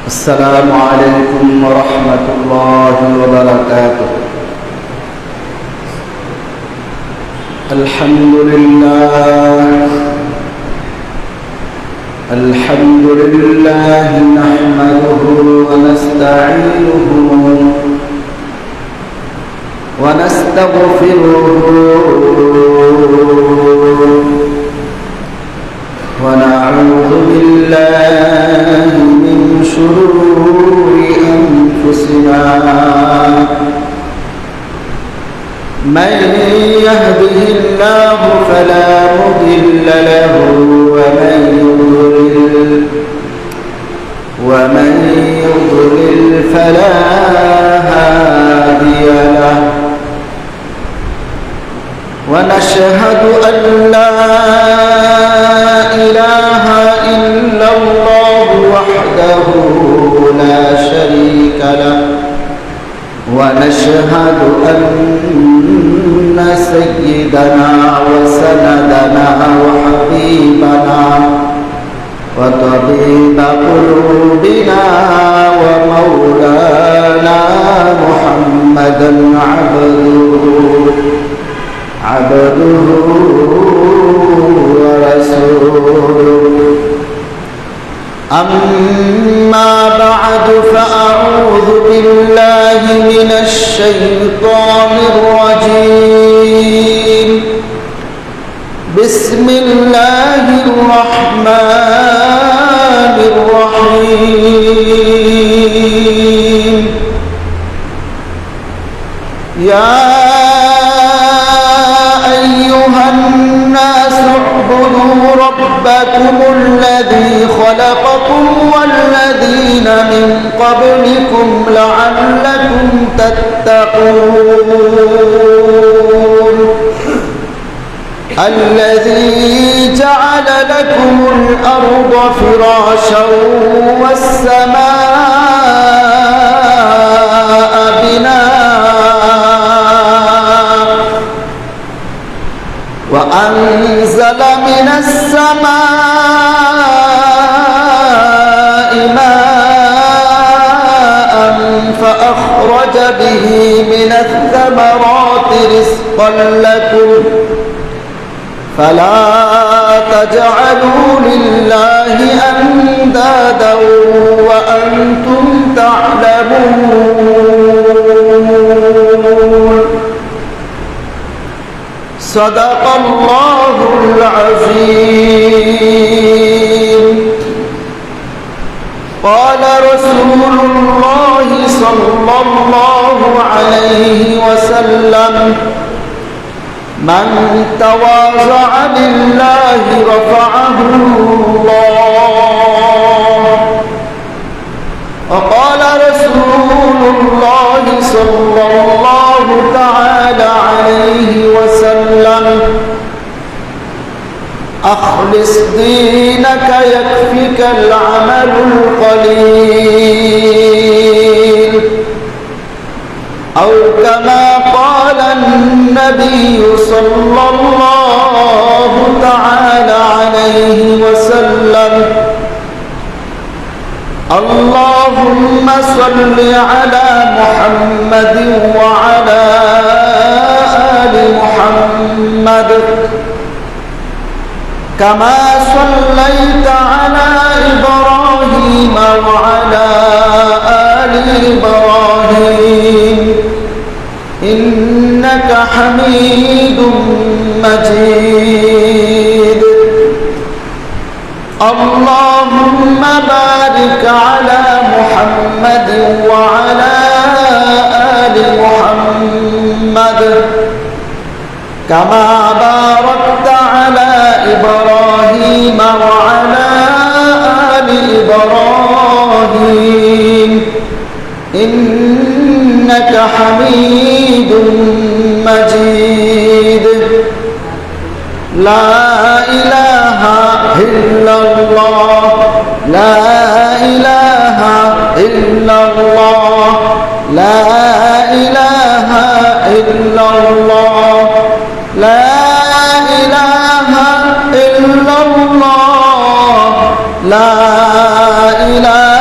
السلام عليكم ورحمة الله وبركاته. الحمد لله نحمده ونستعينه ونستغفره ونعوذ بالله من شرور أنفسنا من يهده الله فلا مضل له ومن يضلل فلا هادي له ونشهد أن لا إله إلا الله وحده لا شريك له ونشهد أن سيدنا وسندنا وحبيبنا وطبيب قلوبنا ومولانا محمدا عبده ورسوله. أما بعد فأعوذ بالله من الشيطان الرجيم. بسم الله الرحمن الرحيم. يا أيها الناس اعبدوا ربكم الذي خلقكم والذين من قبلكم لعلكم تتقون. الذي جعل لكم الأرض فراشا والسماء بناء وأنزل من السماء ماء فأخرج به من الثمرات رزقا لكم فلا تجعلوا لله أندادا وأنتم تعلمون. صدق الله العظيم. قال رسول الله صلى الله عليه وسلم: من تواضع لله رفعه الله. وقال رسول الله صلى الله تعالى عليه وسلم: أخلص دينك يكفك العمل القليل، أو كما قال النبي صلى الله تعالى عليه وسلم: اللهم صل على محمد وعلى آل محمد كما صليت على إبراهيم وعلى آل إبراهيم إنك حميد مجيد. اللهم بارك على محمد وعلى آل محمد كما باركت على إبراهيم وعلى آل إبراهيم إنك حميد مجيد. لا إله إلا الله، لا إله إلا الله، لا إله إلا الله، لا إله إلا الله، لا إله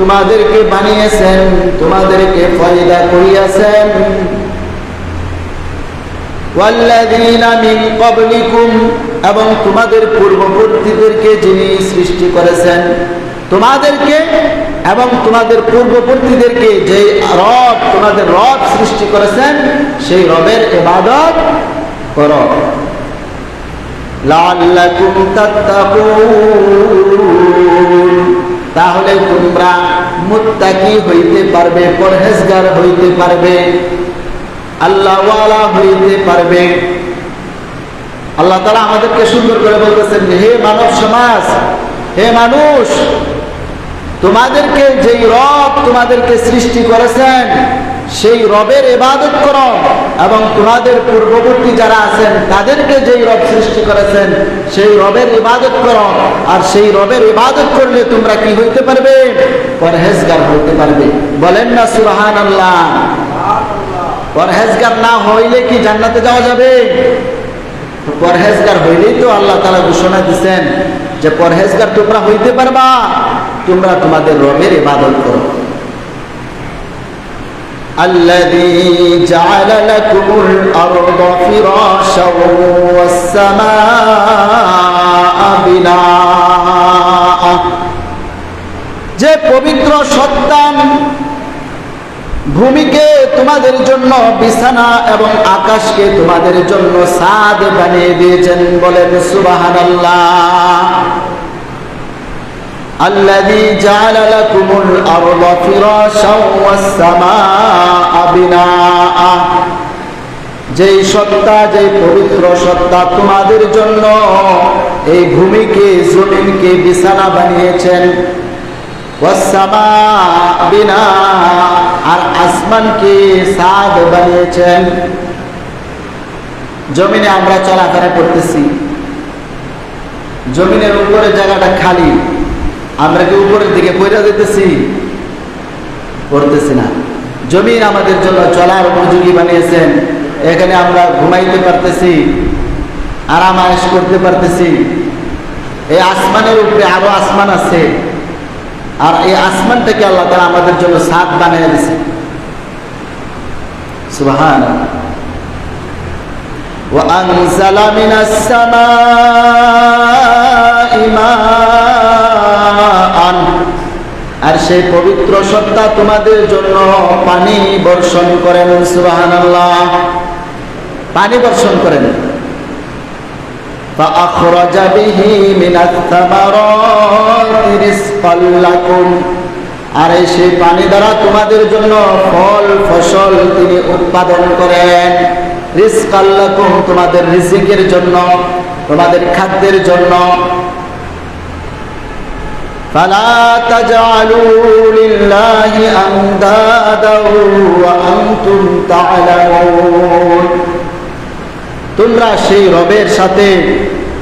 তোমাদেরকে বানিয়েছেন, তোমাদেরকে পয়দা করিয়াছেন। ওয়াল্লাযীনা মিন ক্বাবলিকুম, এবং তোমাদের পূর্ববর্তীদেরকে যিনি সৃষ্টি করেছেন, তোমাদেরকে এবং তোমাদের পূর্ববর্তীদেরকে যে রব, তোমাদের রব সৃষ্টি করেছেন, সেই রবের ইবাদত করো। লাআল্লাকুম তাত্তাকুন, তাহলে তোমরা মুত্তাকি হইতে পারবে, পরহেজগার হইতে পারবে, আল্লাহওয়ালা হইতে পারবে। আল্লাহ তাআলা আমাদেরকে সুন্দর করে বলতেছেন, হে মানব সমাজ, হে মানুষ, তোমাদেরকে যেই রব তোমাদেরকে সৃষ্টি করেছেন সেই রবের ইবাদত করো, এবং তোমাদের পূর্ববর্তী যারা আছেন তাদেরকে যেই রব সৃষ্টি করেছেন সেই রবের ইবাদত করো। আর সেই রবের ইবাদত করলে তোমরা কি হইতে পারবে? পরহেজগার হইতে পারবে। বলেন না সুবহানাল্লাহ। পরহেজগার না হইলে কি জান্নাতে যাওয়া যাবে? পরহেজগার হইলেই তো আল্লাহ তাআলা ঘোষণা দিচ্ছেন যে পরহেজগার তোমরা হইতে পারবা, তোমরা তোমাদের রবের ইবাদত করো। الذي جعل لكم الأرض فراشا والسماء بناء, যে পবিত্র সত্তা ভূমিকে তোমাদের জন্য বিছানা এবং আকাশকে তোমাদের জন্য ছাদ বানিয়ে দিয়েছেন। বলেন সুবহানাল্লাহ। الذي جعل لكم الأرض فراشا والسماء بناء, যেই সত্তা, যেই পবিত্র সত্তা তোমাদের জন্য এই ভূমিকে, জমিনকে বিছানা বানিয়েছেন। والسماء بناء, আর আসমানকে ছাদ বানিয়েছেন। জমিনে আমরা চলাফেরা করতেছি, জমিনের উপরে জায়গাটা খালি, আমরা কি উপরের দিকে পয়রা যেতেছি? করতেছি না। জমিন আমাদের জন্য চলার উপযোগী বানিয়েছেন। এখানে আমরা ঘুমাইতে পারতেছি, আরাম আয়েশ করতে পারতেছি। এই আসমানের উপরে আরো আসমান আছে, আর এই আসমানটাকে আল্লাহ তাআলা আমাদের জন্য ছাদ বানিয়ে দিয়েছে। সুবহানাল্লাহ। ওয়া আনজালা মিনাস সামাই মাআন, আর সেই পবিত্র সত্তা তোমাদের জন্য পানি বর্ষণ করেন। সুবহানাল্লাহ। পানি বর্ষণ করেন। فأخرج به من الثمرات رزقا لكم, আর সেই পানি দ্বারা তোমাদের জন্য ফল ফসল তিনি উৎপাদন করেন। রিজকাল লাকুম, তোমাদের রিজিকের জন্য, তোমাদের খাদ্যের জন্য। ফালা তাজআলু লিল্লাহি আনদাদা ওয়া আনতুম তা'লামুন, তোমরা সেই রবের সাথে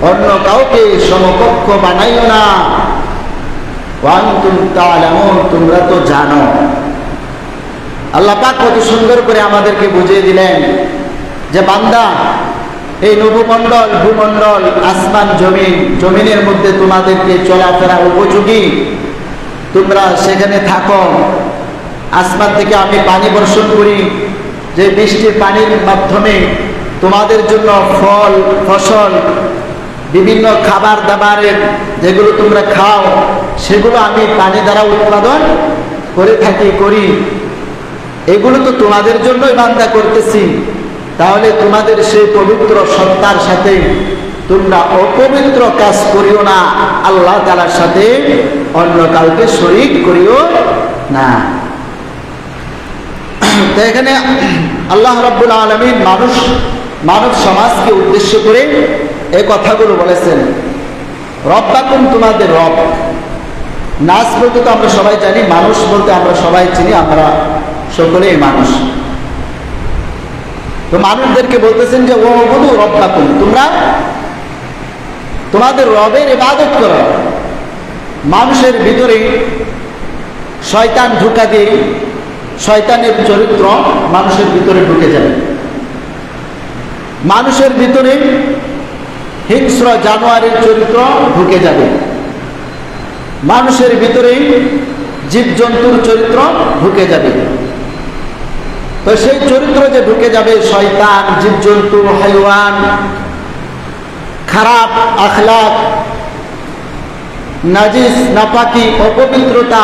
অন্য কাউকে সমকক্ষ বানাইও না। ওয়া আনতুম তা'লামুন, তোমরা তো জানো। আল্লাহ পাক কত সুন্দর করে আমাদেরকে বুঝিয়ে দিলেন যে বান্দা, এই নভমণ্ডল, ভূমণ্ডল, আসমান, জমিন, জমিনের মধ্যে তোমাদেরকে চলাফেরা উপযোগী, তোমরা সেখানে থাকো। আসমান থেকে আমি পানি বর্ষণ করি, যে বৃষ্টির পানির মাধ্যমে তোমাদের জন্য ফল ফসল, বিভিন্ন খাবার দাবারের যেগুলো তোমরা খাও, সেগুলো আমি পানি দ্বারা উৎপাদন করে থাকি, করি। এগুলো তো তোমাদের জন্যই বান্দা করতেছি। তাহলে তোমাদের সেই পবিত্র সত্তার সাথে তোমরা অপবিত্র কাজ করিও না, আল্লাহ তাআলার সাথে অন্য কাউকে শরীক করিও না। তো এখানে আল্লাহ রাব্বুল আলামিন মানব সমাজকে উদ্দেশ্য করে এই কথাগুলো বলেছেন। রব্বাকুম, তোমাদের রব। নাস বলতে তো আমরা সবাই জানি, মানুষ বলতে আমরা সবাই চিনি, আমরা সকলেই মানুষ। তো মানুষদেরকে বলতেছেন যে ও বধু রব্বাকুম, তোমরা তোমাদের রবের ইবাদত করো। মানুষের ভিতরে শয়তান ঢুকা দিয়ে শয়তানের চরিত্র মানুষের ভিতরে ঢুকে যাবে। মানুষের ভিতরে হিংস্র জানোয়ারের চরিত্র ঢুকে যাবে। মানুষের ভিতরে জীবজন্তুর চরিত্র ঢুকে যাবে। তো সেই চরিত্র যে ঢুকে যাবে, শয়তান, জীবজন্তু, হাইওয়ান, খারাপ আখলাক, নাজিস, নাপাকি, অপবিত্রতা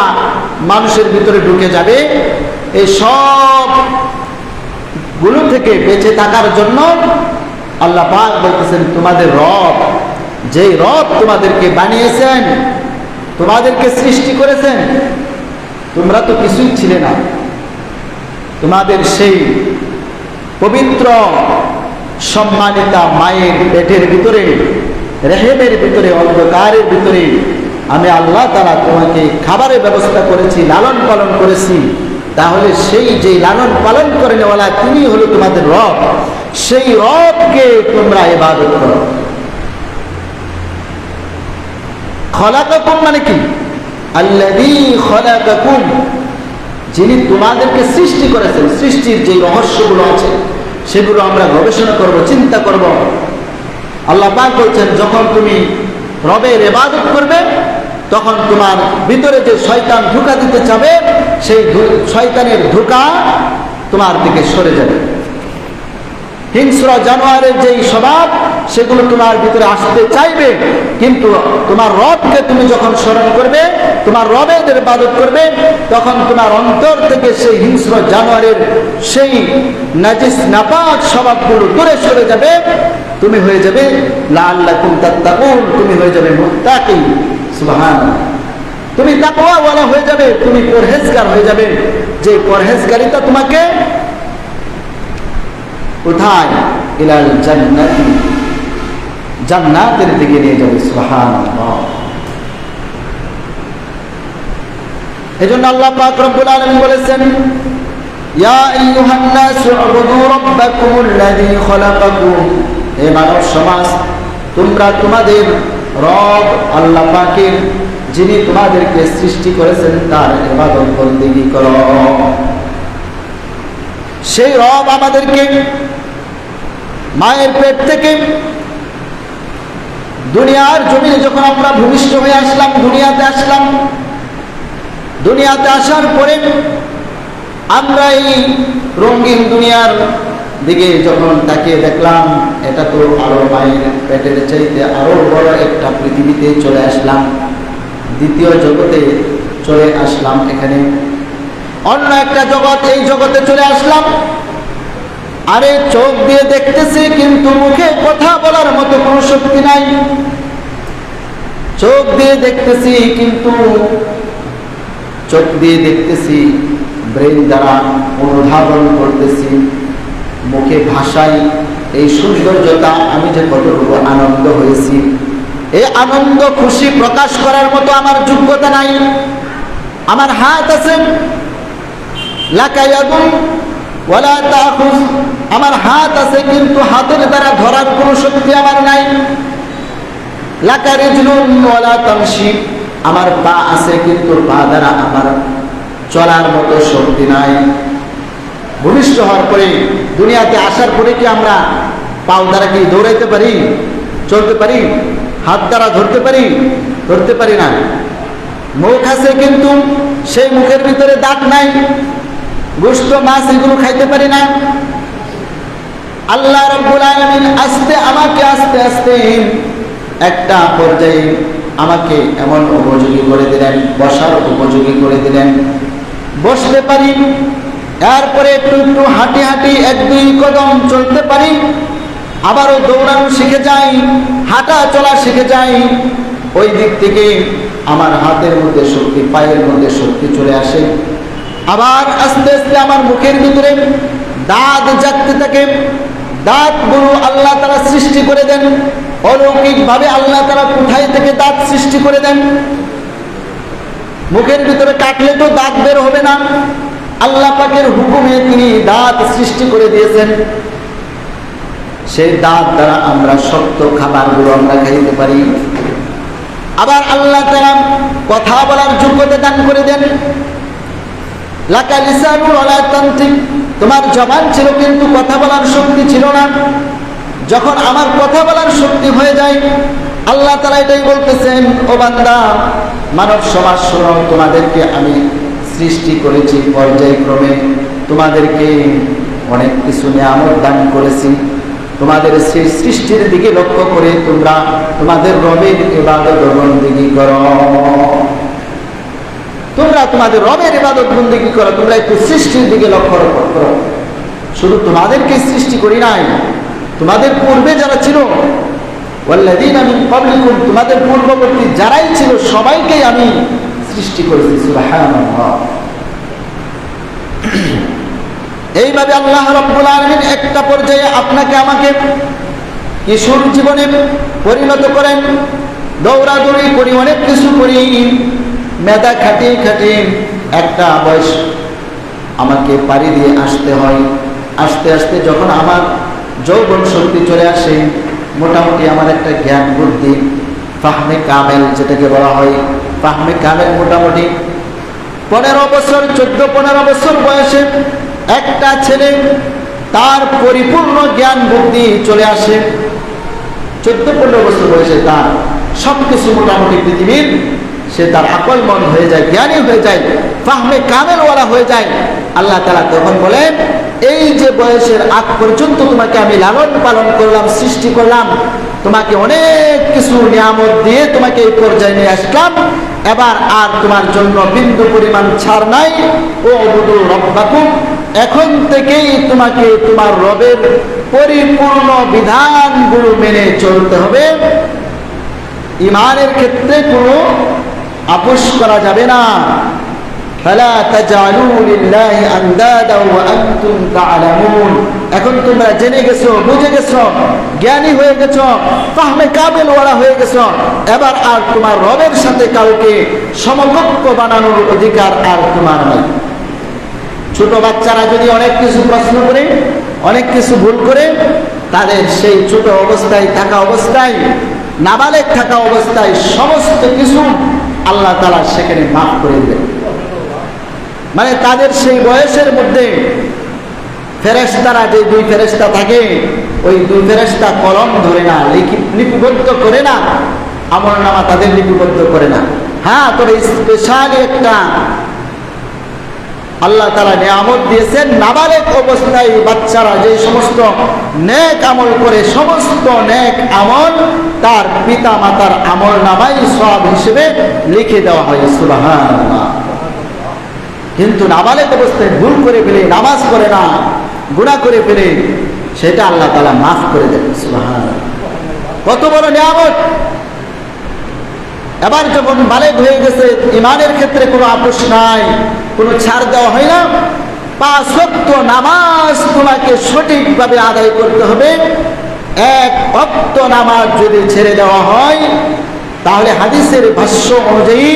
মানুষের ভিতরে ঢুকে যাবে। এই সব গুলো থেকে বেঁচে থাকার জন্য আল্লাহ পাক বলতেছেন, তোমাদের রব, যেই রব তোমাদেরকে বানিয়েছেন, তোমাদেরকে সৃষ্টি করেছেন, তোমরা তো কিছুই ছিলে না, তোমাদের সেই পবিত্র সম্মানিতা মায়ের পেটের ভিতরে, রেহেমের ভিতরে, অন্ধকারের ভিতরে আমি আল্লাহ তাআলা তোমাকে খাবারের ব্যবস্থা করেছি, লালন পালন করেছি। তাহলে সেই যে লালন পালন করে নেওয়ালা তিনি হলো তোমাদের রব, সেই রবকে তোমরা ইবাদত করো। খলাকাকুম মানে কি? আল্লাযী খলাকাকুম, যিনি তোমাদেরকে সৃষ্টি করেছেন। সৃষ্টির যে রহস্যগুলো আছে সেগুলো আমরা গবেষণা করব, চিন্তা করব। আল্লাহ পাক বলছেন, যখন তুমি রবের ইবাদত করবে তখন তোমার ভিতরে যে শয়তান ধোঁকা দিতে চাবে, সেই শয়তানের ধোঁকা তোমার দিকে সরে যাবে। হিংস্র জানোয়ারের যেই স্বভাব সেগুলো তোমার ভিতরে আসতে চাইবে, কিন্তু তোমার রবকে তুমি যখন স্মরণ করবে, তোমার রবের ইবাদত করবে, তখন তোমার অন্তর থেকে সেই হিংস্র জানোয়ারের সেই নাজিস নাপাক স্বভাবগুলো দূরে সরে যাবে। তুমি হয়ে যাবে লাআল্লাকুম তাত্তাকুন, তুমি হয়ে যাবে মুত্তাকি। সুবহানাল্লাহ, তুমি তাকওয়াওয়ালা হয়ে যাবে, তুমি পরহেজগার হয়ে যাবে। যে পরহেজগারিতা তোমাকে কোথায়? ইলাল জান্নাতি, জান্নাতের দিকে নিয়ে যাবে। সুবহানাল্লাহ। এজন্য আল্লাহ পাক রব্বুল আলামিন বলেছেন, ইয়া আইয়ুহান নাসু উবুদু রাব্বাকুমুল্লাযী খলাকাকুম, হে মানব সমাজ, তোমরা তোমাদের রব আল্লাহ পাকের, যিনি তোমাদেরকে সৃষ্টি করেছেন, তার ইবাদত বন্দেগী করো। সেই রব আমাদেরকে মায়ের পেট থেকে দুনিয়ার জমিনে যখন আমরা ভূমিষ্ঠ হয়ে আসলাম, দুনিয়াতে আসলাম, দুনিয়াতে আসার পরে আমরা এই রঙিন দুনিয়ার দিকে যখন তাকিয়ে দেখলাম, এটা তো আরো মায়ের পেটের চাইতে আরো বড় একটা পৃথিবীতে চলে আসলাম, দ্বিতীয় জগতে চলে আসলাম। এখানে অন্য একটা জগৎ, এই জগতে চলে আসলাম। আরে চোখ দিয়ে দেখতেছি, কিন্তু মুখে কথা বলার মতো কোনো শক্তি নাই। চোখ দিয়ে দেখতেছি, কিন্তু চোখ দিয়ে দেখতেছি, ব্রেন দ্বারা অনুধাবন করতেছি, মুখে ভাষায় এই সৌন্দর্যতা, আমি যে কতটুকু আনন্দ হয়েছি, এই আনন্দ খুশি প্রকাশ করার মতো আমার যোগ্যতা নাই। আমার হাত আছে, লাকা ইয়াদুন ওয়ালা তাখুজ, আমার হাত আছে, কিন্তু হাতের দ্বারা ধরার কোনো শক্তি আমার নাই। লাকা রিজলুন ওয়ালা তামশি, আমার পা আছে, কিন্তু পা দ্বারা আমার চলার মতো শক্তি নাই। ভূমিষ্ঠ হওয়ার পরে, দুনিয়াতে আসার পরে কি আমরা পাও দ্বারা কি দৌড়াইতে পারি, চলতে পারি? হাত দ্বারা ধরতে পারি? ধরতে পারি না। মুখ আছে, কিন্তু সেই মুখের ভিতরে দাঁত নাই। গোশত, মাছ এগুলো খাইতে পারি না। আল্লাহ রাব্বুল আলামিন আস্তে আস্তে একটা পর্যায়ে আমাকে এমন উপযোগী করে দিলেন, বসার উপযোগী করে দিলেন, বসতে পারি। এরপরে একটু একটু হাঁটি হাঁটি 1-2 কদম চলতে পারি, আবারও দৌড়ানো শিখে যাই, হাঁটা চলা শিখে যাই। ওই দিক থেকে আমার হাতের মধ্যে শক্তি, পায়ের মধ্যে শক্তি চলে আসে। আবার আস্তে আস্তে আমার মুখের ভিতরে দাঁত জাগতে থাকে। দাঁতগুলো আল্লাহ তাআলা সৃষ্টি করে দেন অলৌকিকভাবে। আল্লাহ তাআলা কোথায় থেকে দাঁত সৃষ্টি করে দেন? মুখের ভিতরে কাটলে তো দাঁত বের হবে না, আল্লাহ পাকের হুকুমে তিনি দাঁত সৃষ্টি করে দিয়েছেন। সেই দাঁত দ্বারা আমরা শক্ত খাবারগুলো আমরা খাইতে পারি। আবার আল্লাহ তাআলা কথা বলার যোগ্যতা দান করে দেন। লাকা লিসানুন ওয়ালা তানতিক, তোমার জবান ছিল, কিন্তু কথা বলার শক্তি ছিল না। যখন আমার কথা বলার শক্তি হয়ে যায়, আল্লাহ তাআলা এটাই বলতেছেন, ও বান্দা মানব সমাজ শোনো, তোমাদেরকে আমি সৃষ্টি করেছি পর্যায়ক্রমে, তোমাদেরকে অনেক কিছু নিয়ামত দান করেছি, তোমাদের সেই সৃষ্টির দিকে লক্ষ্য করে তোমরা তোমাদের রবের ইবাদত ও বন্দেগী করো। তোমরা তোমাদের রবের ইবাদত বন্দেগী করো, তোমরা একটু সৃষ্টির দিকে লক্ষ্য করো। শুধু তোমাদেরকে সৃষ্টি করি নাই, তোমাদের পূর্বে যারা ছিল, ওয়াল্লাযীনা মিন ক্বাবলিকুম, তোমাদের পূর্ববর্তী যারাই ছিল সবাইকেই আমি সৃষ্টি করেছি। সুবহানাল্লাহ। এইভাবে আল্লাহ রাব্বুল আলামিন একটা পর্যায়ে আপনাকে আমাকে কিশোর জীবনে পরিণত করেন, দৌড়াদৌড়ি করি, অনেক কিছু করি, মেধা খাটিয়ে খাটিয়ে একটা বয়স আমাকে পাড়ি দিয়ে আসতে হয়। আস্তে আস্তে যখন আমার যৌবন শক্তি চলে আসে, মোটামুটি আমার একটা জ্ঞান বুদ্ধি, ফাহমে কামেল যেটাকে বলা হয়, ফাহমে কামেল মোটামুটি 15 বছর, 14-15 বছর বয়সে একটা ছেলে তার পরিপূর্ণ জ্ঞান বুদ্ধি চলে আসে। 14-15 বছর বয়সে তার সবকিছু মোটামুটি পৃথিবীর সে তার আকল মন হয়ে যায়, জ্ঞানী হয়ে যায়, ফাহমে কামেল ওয়ালা হয়ে যায়। আল্লাহ তাআলা তখন বলেন, এই যে বয়সের আগ পর্যন্ত তোমাকে আমি লালন পালন করলাম, সৃষ্টি করলাম, তোমাকে অনেক কিছু নিয়ামত দিয়ে তোমাকে এই পর্যায়ে নিয়ে আসলাম, এবার আর তোমার জন্য বিন্দু পরিমাণ ছাড় নাই। ও উবুদু রাব্বাকুম, এখন থেকেই তোমাকে তোমার রবের পরিপূর্ণ বিধানগুলো মেনে চলতে হবে। ঈমানের ক্ষেত্রে কোনো আপোষ করা যাবে না। ফালা তাজআলু লিল্লাহি আনদাদা ওয়া আনতুম তা'লামুন, এখন তোমরা জেনে গেছো, বুঝে গেছো, জ্ঞানী হয়ে গেছো, ফাহমে কামেল ওয়ালা হয়ে গেছো, এবার আর তোমার রবের সাথে কাউকে সমকক্ষ বানানোর অধিকার আর তোমার নাই। ছোট বাচ্চারা যদি অনেক কিছু প্রশ্ন করে, অনেক কিছু ভুল করে, তাদের সেই ছোট অবস্থায় থাকা অবস্থায়, নাবালেগ থাকা অবস্থায় সমস্ত কিছু আল্লাহ তাআলা সেখানে মাফ করে দেন। মানে তাদের সেই বয়সের মধ্যে ফেরেশতারা, যে 2 ফেরেশতা থাকে, ওই 2 ফেরেশতা কলম ধরে না, লিপিবদ্ধ করে না, আমলনামা তাদের লিপিবদ্ধ করে না। হ্যাঁ, তবে স্পেশালি একটা আল্লাহ তাআলা নিয়ামত দিয়েছেন, নাবালেগ অবস্থায় বাচ্চারা যে সমস্ত নেক আমল করে, সমস্ত নেক আমল তার পিতা মাতার আমলনামায় সওয়াব হিসেবে লিখে দেওয়া হয়। সুবহানাল্লাহ। কিন্তু নাবালেগ অবস্থায় ভুল করে ফেলে, নামাজ পড়ে না, গুনাহ করে ফেলে, সেটা আল্লাহ তাআলা মাফ করে দেন। সুবহানাল্লাহ। কত বড় নিয়ামত! এবার যখন বালেগ হয়ে গেছে, ঈমানের ক্ষেত্রে কোনো আপোষ নাই, কোনো ছাড় দেওয়া হয় না। 5 ওয়াক্ত নামাজ তোমাকে সঠিকভাবে আদায় করতে হবে। 1 ওয়াক্ত নামাজ যদি ছেড়ে দেওয়া হয়, তাহলে হাদিসের ভাষ্য অনুযায়ী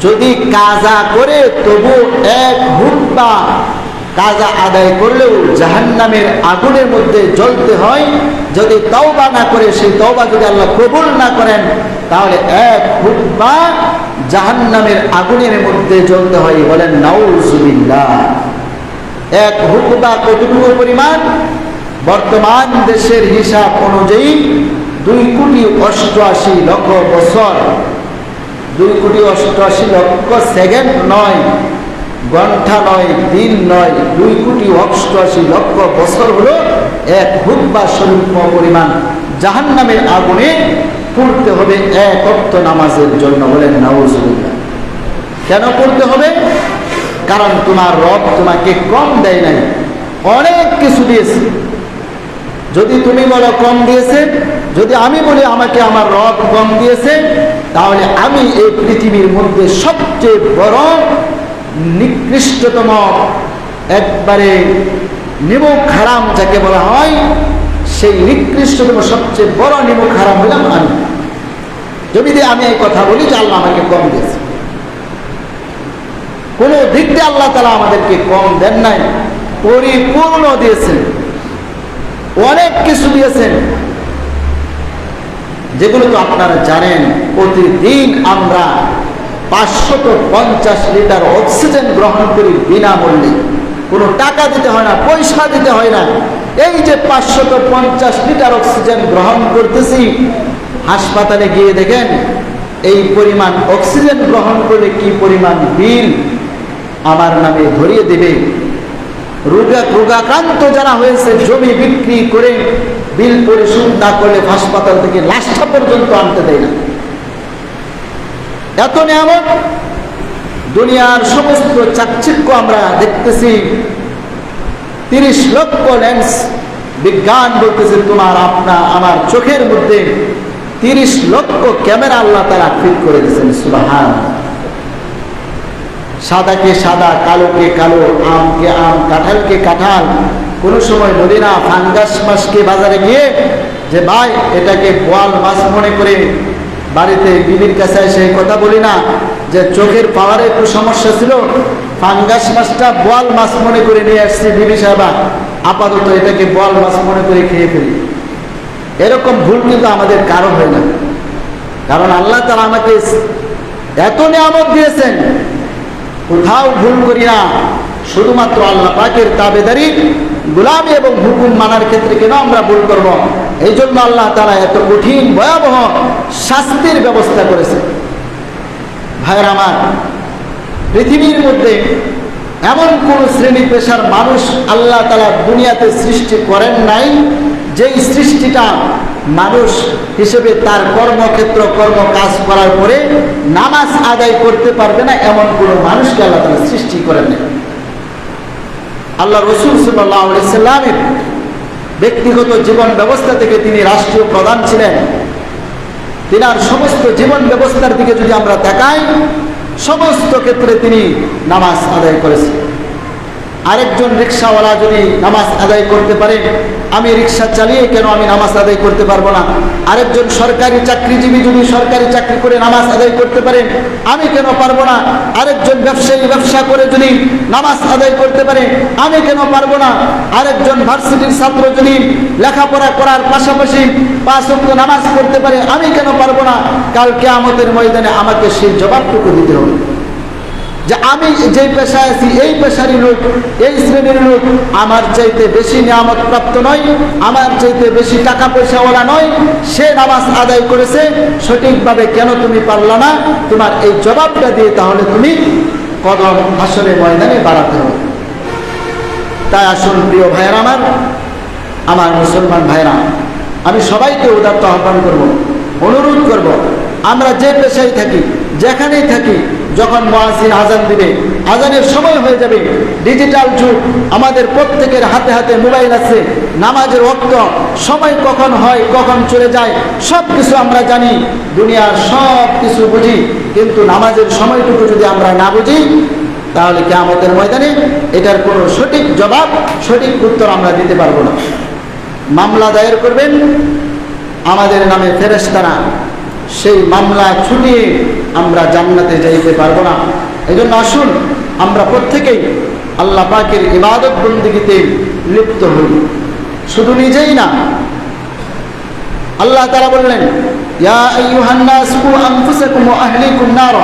যদি কাজা করে তবু 1 হুকবা কাজা আদায় করলেও জাহান্নামের আগুনের মধ্যে জ্বলতে হয়। যদি তওবা না করে, সেই তওবা যদি আল্লাহ কবুল না করেন, তাহলে 1 হুকবা জাহান্নামের আগুনের মধ্যে জ্বলতে হয়। বলেন নাউজুবিল্লাহ। 1 হুকবা কতটুকু পরিমাণ? বর্তমান দেশের হিসাব অনুযায়ী 2,88,00,000 বছর, 2,88,00,000 সেকেন্ড নয়, ঘন্টা নয়, দিন নয়, 2,88,00,000 বছর হলো 1 হুকবা স্বরূপ পরিমাণ জাহান্নামের আগুনে পড়তে হবে 1 ওয়াক্ত নামাজের জন্য। বলেন নাউজুবিল্লাহ। কেন পড়তে হবে? কারণ তোমার রব তোমাকে কম দেয় নাই, অনেক কিছু দিয়েছে। যদি তুমি বলো কম দিয়েছে, যদি আমি বলি আমাকে আমার রব কম দিয়েছে, তাহলে আমি এই পৃথিবীর মধ্যে সবচেয়ে বড় নিকৃষ্টতম, একবারে নিমুখ হারাম যাকে বলা হয়, সেই নিকৃষ্টতম সবচেয়ে বড় নিমুখ হারাম হলাম আমি, যদি আমি এই কথা বলি যে আল্লাহ আমাকে কম দিয়েছে। কোন দিক দিয়ে আল্লাহ তাআলা আমাদেরকে কম দেন নাই, পরিপূর্ণ দিয়েছেন, অনেক কিছু দিয়েছেন, যেগুলো তো আপনারা জানেন। প্রতিদিন আমরা 550 লিটার অক্সিজেন গ্রহণ করি বিনামূল্যে, কোনো টাকা দিতে হয় না, পয়সা দিতে হয় না। এই যে 550 লিটার অক্সিজেন গ্রহণ করতেছি, হাসপাতালে গিয়ে দেখেন এই পরিমাণ অক্সিজেন গ্রহণ করলে কি পরিমাণ বিল আমার নামে ধরিয়ে দেবে। রোগাক্রান্ত যারা হয়েছে জমি বিক্রি করে বিল পরিশোধ না করলে হাসপাতাল থেকে লাশটা পর্যন্ত আনতে দেয় না। এত নিয়ামত, দুনিয়ার সমস্ত চাকচিক্য আমরা দেখতেছি। 30 লক্ষ লেন্স, বিজ্ঞান বলতেছে তোমার আমার চোখের মধ্যে 30 লক্ষ ক্যামেরা আল্লাহ তাআলা ফিট করে দিয়েছেন। সুবহানাল্লাহ। সাদাকে সাদা, কালোকে কালো, আমকে আম, কাঁঠালকে কাঁঠাল। কোনো সময় বলি না ফাঙ্গাস মাছকে বাজারে গিয়ে যে ভাই এটাকে বোয়াল মাছ মনে করে বাড়িতে বিবির কাছে এসে কথা বলি না যে চোখের পাওয়ারে একটু সমস্যা ছিল, ফাঙ্গাস মাছটা বোয়াল মাছ মনে করে নিয়ে আসছি বিবি সাহেবা, আপাতত এটাকে বোয়াল মাছ মনে করে খেয়ে ফেলি। এরকম ভুল কিন্তু আমাদের কারো হয় না, কারণ আল্লাহ তাআলা আমাকে এত নিয়ামত দিয়েছেন, কোথাও ভুল করি না। শুধুমাত্র আল্লাহ পাকের তাবেদারি, গোলামি এবং হুকুম মানার ক্ষেত্রে কেন আমরা ভুল করব? এই জন্য আল্লাহ তাআলা এত কঠিন ভয়াবহ শাস্তির ব্যবস্থা করেছে। ভাইয়ের আমার, পৃথিবীর মধ্যে এমন কোন শ্রেণী পেশার মানুষ আল্লাহ তাআলা দুনিয়াতে সৃষ্টি করেন নাই যেই সৃষ্টিটা মানুষ হিসেবে তার কর্মক্ষেত্র কর্ম কাজ করার পরে নামাজ আদায় করতে পারবে না, এমন কোন মানুষকে আল্লাহ তাআলা সৃষ্টি করেন নাই। আল্লাহ রাসূল সাল্লাল্লাহু আলাইহি সাল্লামের ব্যক্তিগত জীবন ব্যবস্থা থেকে তিনি রাষ্ট্রীয় প্রধান ছিলেন। তিনার সমস্ত জীবন ব্যবস্থার দিকে যদি আমরা তাকাই, সমস্ত ক্ষেত্রে তিনি নামাজ আদায় করেছেন। আরেকজন রিক্সাওয়ালা যদি নামাজ আদায় করতে পারে, আমি রিক্সা চালিয়ে কেন আমি নামাজ আদায় করতে পারবো না? আরেকজন সরকারি চাকরিজীবী যদি সরকারি চাকরি করে নামাজ আদায় করতে পারে, আমি কেন পারবো না? আরেকজন ব্যবসায়ী ব্যবসা করে যদি নামাজ আদায় করতে পারে, আমি কেন পারবো না? আরেকজন ভার্সিটির ছাত্র যদি লেখাপড়া করার পাশাপাশি 5 ওয়াক্ত নামাজ পড়তে পারে, আমি কেন পারবো না? কাল কিয়ামতের ময়দানে আমাকে সেই জবাবটুকু দিতে হবে যে আমি যেই পেশায় আছি, এই পেশারই লোক, এই শ্রেণীর লোক আমার চাইতে বেশি নিয়ামত প্রাপ্ত নয়, আমার চাইতে বেশি টাকা পয়সাওয়ালা নয়, সে নামাজ আদায় করেছে সঠিকভাবে, কেন তুমি পারলা না? তোমার এই জবাবটা দিয়ে তাহলে তুমি কদম হাসরের ময়দানে বাড়াতে হবে। তাই আসুন প্রিয় ভাইয়েরা, আমার মুসলমান ভাইরা, আমি সবাইকে উদাত্ত আহ্বান করব, অনুরোধ করব, আমরা যে পেশায় থাকি, যেখানেই থাকি, যখন মুয়াজ্জিন আযান দিবে, আযানের সময় হয়ে যাবে, ডিজিটাল যুগ, আমাদের প্রত্যেকের হাতে হাতে মোবাইল আছে, নামাজের ওয়াক্ত সময় কখন হয় কখন চলে যায় সব কিছু আমরা জানি, দুনিয়ার সব কিছু বুঝি, কিন্তু নামাজের সময়টুকু যদি আমরা না বুঝি তাহলে কিয়ামতের ময়দানে এটার কোনো সঠিক জবাব, সঠিক উত্তর আমরা দিতে পারবো না। মামলা দায়ের করবেন আমাদের নামে ফেরেশতারা, সেই মামলা ছুটিয়ে আমরা জান্নাতে যাইতে পারবো না। এই জন্য আসুন আমরা প্রত্যেকেই আল্লাহ পাকের ইবাদত বন্দেগীতে লিপ্ত হই। শুধু নিজেই না, আল্লাহ তাআলা বললেন, ইয়া আইয়ুহান নাস কু আনফুসাকুম ওয়া আহলিকুম নার,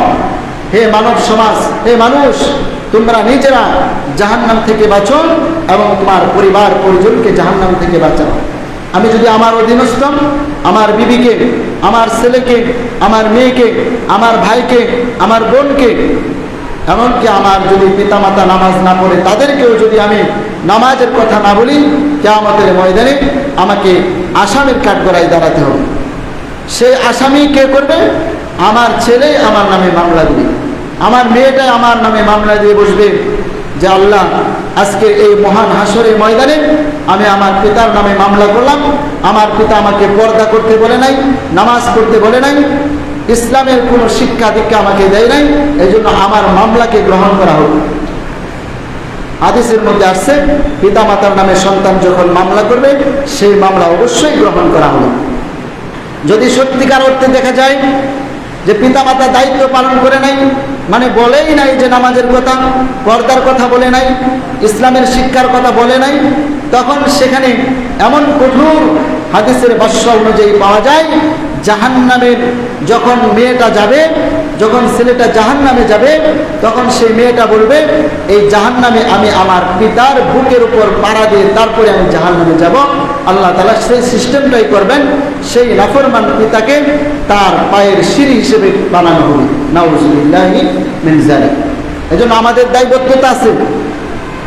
হে মানব সমাজ, হে মানুষ, তোমরা নিজেরা জাহান্নাম থেকে বাঁচো এবং তোমার পরিবার পরিজনকে জাহান্নাম থেকে বাঁচাও। আমি যদি আমার অধীনস্থ, আমার বিবিকে, আমার ছেলেকে, আমার মেয়েকে, আমার ভাইকে, আমার বোনকে, এমনকি আমার যদি পিতামাতা নামাজ না পড়ে তাদেরকেও যদি আমি নামাজের কথা না বলি, কিয়ামতের ময়দানে আমাকে আসামির কাঠগড়ায় দাঁড়াতে হবে। সেই আসামি কে করবে? আমার ছেলে আমার নামে মামলা দিবে, আমার মেয়েটা আমার নামে মামলা দিয়ে বসবে যে আল্লাহ, আজকে এই মহান হাসরের ময়দানে আমি আমার পিতার নামে মামলা করলাম, আমার পিতা আমাকে পর্দা করতে বলে নাই, নামাজ পড়তে বলে নাই, ইসলামের কোনো শিক্ষা দীক্ষা আমাকে দেয় নাই, এই জন্য আমার মামলাকে গ্রহণ করা হোক। হাদিসের মধ্যে আসছে, পিতা মাতার নামে সন্তান যখন মামলা করবে সেই মামলা অবশ্যই গ্রহণ করা হবে। যদি সত্যিকার অর্থে দেখা যায় যে পিতা মাতা দায়িত্ব পালন করে নাই, মানে বলেই নাই যে নামাজের কথা, পর্দার কথা বলে নাই, ইসলামের শিক্ষার কথা বলে নাই, তখন সেখানে এমন কঠোর হাদিসের ভাষ্য অনুযায়ী পাওয়া যায়, জাহান্নামের যখন মেয়েটা যাবে, যখন ছেলেটা জাহান্নামে যাবে, তখন সেই মেয়েটা বলবে, এই জাহান্নামে আমি আমার পিতার বুকের উপর পাড়া দিয়ে তারপরে আমি জাহান্নামে যাব, আল্লাহ তাআলা সেই সিস্টেমটাই করবেন, সেই নাফরমান পিতাকে তার পায়ের সিঁড়ি হিসেবে বানানো হবে। নাউযুবিল্লাহি মিন যালিক। এজন্য আমাদের দায়বদ্ধতা আছে,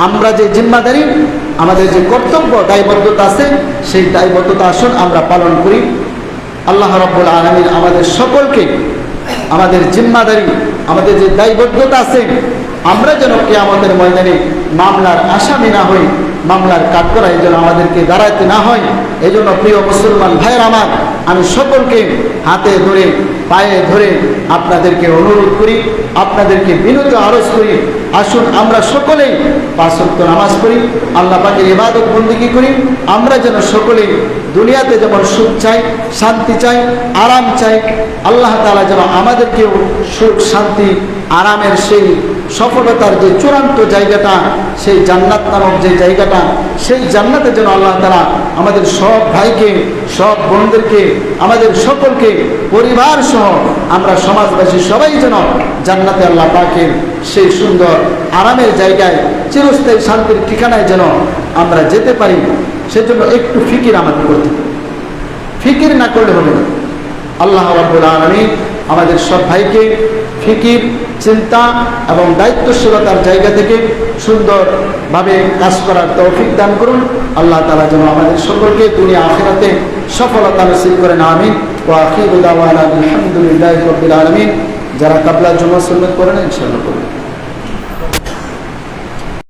আমরা যে জিম্মাদারি, আমাদের যে কর্তব্য দায়বদ্ধতা আছে, সেই দায়বদ্ধতা আসুন আমরা পালন করি। আল্লাহ রাব্বুল আলামিন আমাদের সকলকে আমাদের জিম্মাদারি, আমাদের যে দায়বদ্ধতা আছে, আমরা যেন কিয়ামতের ময়দানে মামলার আসামি না হই, মামলার কাঠগড়ায় যেন আমাদেরকে দাঁড়াতে না হয়। এই জন্য প্রিয় মুসলমান ভাইয়ের আমার, আমি সকলকে হাতে ধরে পায়ে ধরে আপনাদেরকে অনুরোধ করি, আপনাদেরকে বিনীত আরজ করি, আসুন আমরা সকলেই 5 ওয়াক্ত নামাজ পড়ি, আল্লাহ পাকের ইবাদত বন্দেগী করি। আমরা যেন সকলেই দুনিয়াতে যেমন সুখ চাই, শান্তি চাই, আরাম চাই, আল্লাহ তাআলা যেন আমাদেরকেও সুখ, শান্তি, আরামের সেই সফলতার যে চূড়ান্ত জায়গাটা, সেই জান্নাত নামক যে জায়গাটা, সেই জান্নাতে যেন আল্লাহ তাআলা আমাদের সব ভাইকে, সব বোনদেরকে, আমাদের সকলকে পরিবার সহ আমরা সমাজবাসী সবাই যেন জান্নাতে আল্লাহ পাকের সেই সুন্দর আরামের জায়গায়, চিরস্থায়ী শান্তির ঠিকানায় যেন আমরা যেতে পারি। সেজন্য একটু ফিকির আমাদের করতে হবে, ফিকির না করলে হবে না। আল্লাহ রাব্বুল আলামিন আমাদের সব ভাইকে ফিকির, চিন্তা এবং দায়িত্বশীলতার জায়গা থেকে সুন্দরভাবে কাজ করার তৌফিক দান করুন। আল্লাহ তাআলা যেন আমাদের সকলকে দুনিয়া আখিরাতে সফলতা নসিব করেন, আমিন। ওয়া আখিরু দাওয়ানা আলহামদুলিল্লাহি রাব্বিল আলামিন। যারা কাবলার জন্য সুন্নাত করেন ইনশাআল্লাহ করুন।